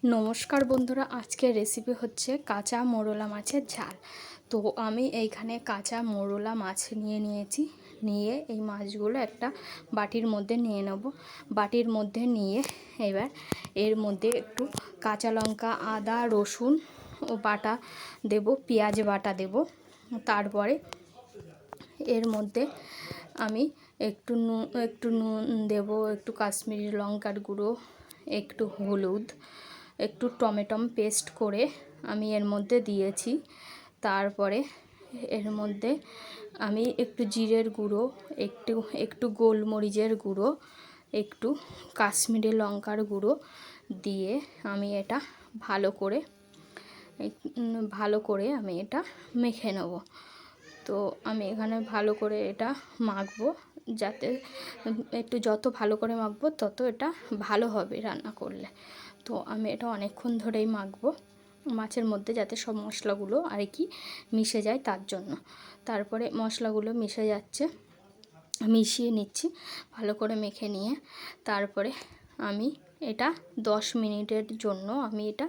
নমস্কার বন্ধুরা, আজকের রেসিপি হচ্ছে কাঁচা মোরলা মাছের ঝাল। তো আমি এইখানে কাঁচা মোরলা মাছ নিয়েছি। নিয়ে এই মাছগুলো একটা বাটির মধ্যে নিয়ে নেব। বাটির মধ্যে নিয়ে এবার এর মধ্যে একটু কাঁচা লঙ্কা, আদা, রসুন ও বাটা দেব, পেঁয়াজ বাটা দেব। তারপরে এর মধ্যে আমি একটু নুন দেব, একটু কাশ্মীরি লঙ্কার গুঁড়ো, একটু হলুদ, একটু টমেটো পেস্ট করে আমি এর মধ্যে দিয়েছি। তারপরে এর মধ্যে আমি একটু জিরের গুঁড়ো, একটু গোলমরিচের গুঁড়ো, একটু কাশ্মীরি লঙ্কার গুঁড়ো দিয়ে আমি এটা ভালো করে আমি এটা মেখে নেব। তো আমি এখানে ভালো করে এটা মাখবো, যাতে যত ভালো করে মাখবো তত এটা ভালো হবে রান্না করলে। তো আমি এটা অনেকক্ষণ ধরেই মাখবো মাছের মধ্যে, যাতে সব মশলাগুলো আর কি মিশে যায় তার জন্য। তারপরে মশলাগুলো মিশে যাচ্ছে, মিশিয়ে নিচ্ছি ভালো করে মেখে নিয়ে। তারপরে আমি এটা 10 মিনিটের জন্য আমি এটা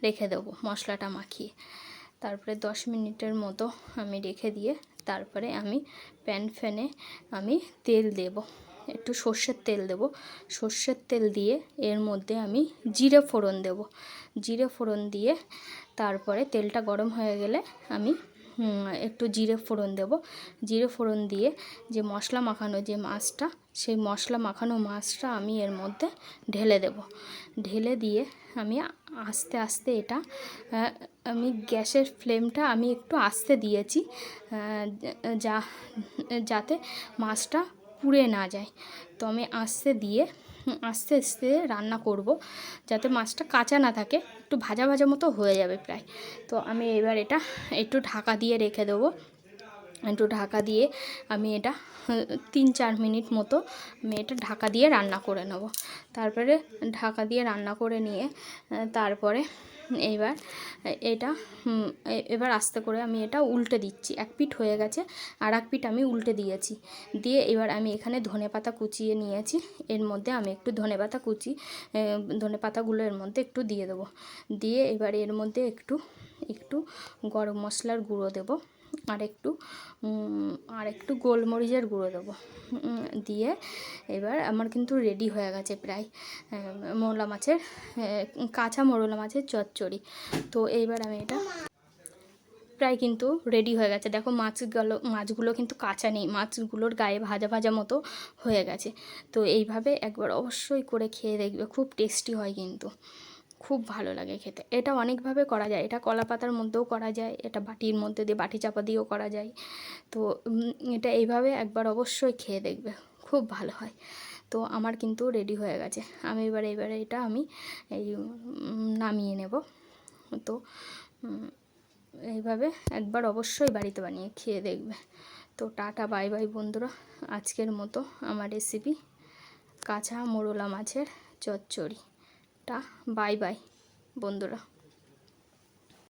রেখে দেবো মশলাটা মাখিয়ে। তারপরে 10 মিনিটের মতো আমি রেখে দিয়ে তারপরে আমি প্যানে আমি তেল দেব, একটু সর্ষের তেল দেব। সর্ষের তেল দিয়ে এর মধ্যে আমি জিরে ফোড়ন দেব। জিরে ফোড়ন দিয়ে তারপরে তেলটা গরম হয়ে গেলে আমি একটু জিরে ফোড়ন দেব। জিরে ফোড়ন দিয়ে যে মশলা মাখানো যে মাছটা, সেই মশলা মাখানো মাছটা আমি এর মধ্যে ঢেলে দেব। ঢেলে দিয়ে আমি আস্তে আস্তে এটা আমি গ্যাসের ফ্লেমটা আমি একটু আস্তে দিয়েছি, যাতে মাছটা পুড়ে না যায়। তো আমি আস্তে দিয়ে আস্তে আস্তে রান্না করব, যাতে মাছটা কাঁচা না থাকে, একটু ভাজা ভাজা মতো হয়ে যাবে প্রায়। তো আমি এবার এটা একটু ঢাকা দিয়ে রেখে দেবো। একটু ঢাকা দিয়ে আমি এটা 3-4 মিনিট মতো আমি এটা ঢাকা দিয়ে রান্না করে নেব। তারপরে ঢাকা দিয়ে রান্না করে নিয়ে তারপরে এবার আস্তে করে আমি এটা উল্টে দিচ্ছি। এক পিঠ হয়ে গেছে, আর এক পিঠ আমি উল্টে দিয়েছি। দিয়ে এবার আমি এখানে ধনেপাতা কুচিয়ে নিয়েছি, এর মধ্যে আমি একটু ধনেপাতাগুলো এর মধ্যে একটু দিয়ে দেবো। দিয়ে এবার এর মধ্যে একটু গরম মশলার গুঁড়ো দেব, আর একটু গোলমরিচের গুঁড়ো দেবো। দিয়ে এবার আমার কিন্তু রেডি হয়ে গেছে প্রায় কাঁচা মোরলা মাছের চচ্চড়ি। তো এইবার আমি এটা প্রায় কিন্তু রেডি হয়ে গেছে। দেখো মাছগুলো কিন্তু কাঁচা নেই, মাছগুলোর গায়ে ভাজা ভাজা মতো হয়ে গেছে। তো এইভাবে একবার অবশ্যই করে খেয়ে দেখবে, খুব টেস্টি হয়, কিন্তু খুব ভালো লাগে খেতে। এটা অনেকভাবে করা যায়, এটা কলা পাতার মধ্যেও করা যায়, এটা বাটির মধ্যে দিয়ে বাটি চাপা দিয়েও করা যায়। তো এটা এইভাবে একবার অবশ্যই খেয়ে দেখবে, খুব ভালো হয়। তো আমার কিন্তু রেডি হয়ে গেছে। আমি এবারে এটা আমি নামিয়ে নেব। তো এইভাবে একবার অবশ্যই বাড়িতে বানিয়ে খেয়ে দেখবে। তো টাটা, বাই বাই বন্ধুরা। আজকের মতো আমার রেসিপি কাঁচা মোরলা মাছের চচ্চড়ি। বাই বাই বন্ধুরা।